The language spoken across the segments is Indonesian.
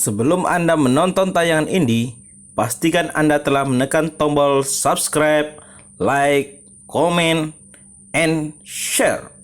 Sebelum Anda menonton tayangan ini, pastikan Anda telah menekan tombol subscribe, like, comment, and share.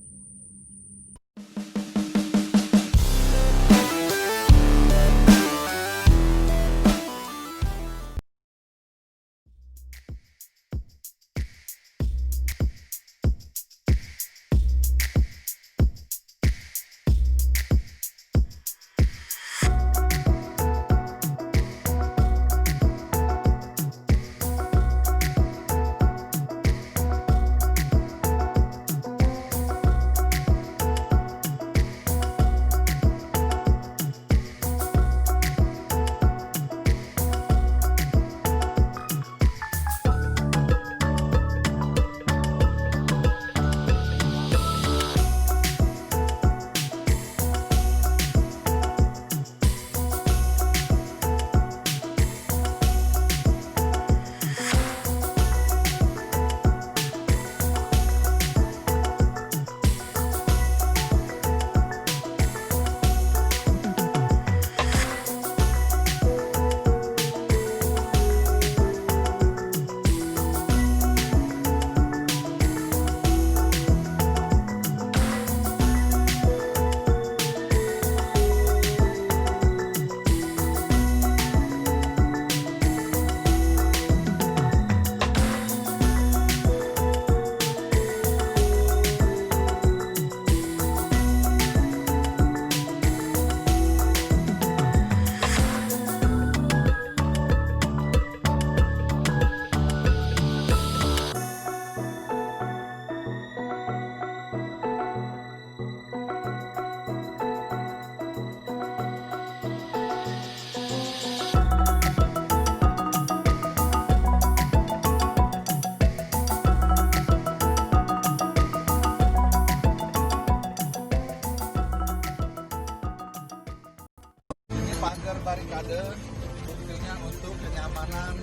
Pagar barikade fungsinya untuk kenyamanan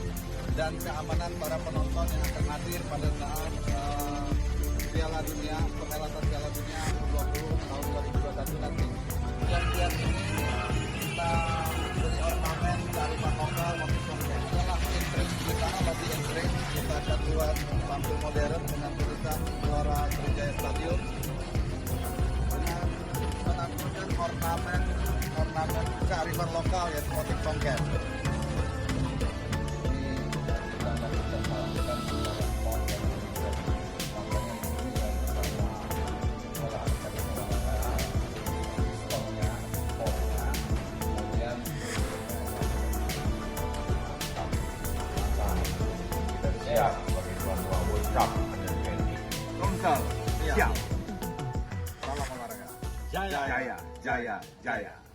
dan keamanan para penonton yang akan hadir pada saat Piala Dunia, perhelatan Piala Dunia U20 tahun 2021 nanti. Dan lihat ini kita beri ornamen kearifan lokal motif songket. Setelah entering kita lobby entering kita akan buat tampil modern dengan tulisan Gelora Sriwijaya Stadium dengan menampilkan ornamen kearifan lokal yaitu motif songket. Siap sebagai tuan rumah World Cup Under-20. Komsel, Siap. Salam olahraga. Jaya. Jaya, jaya, jaya.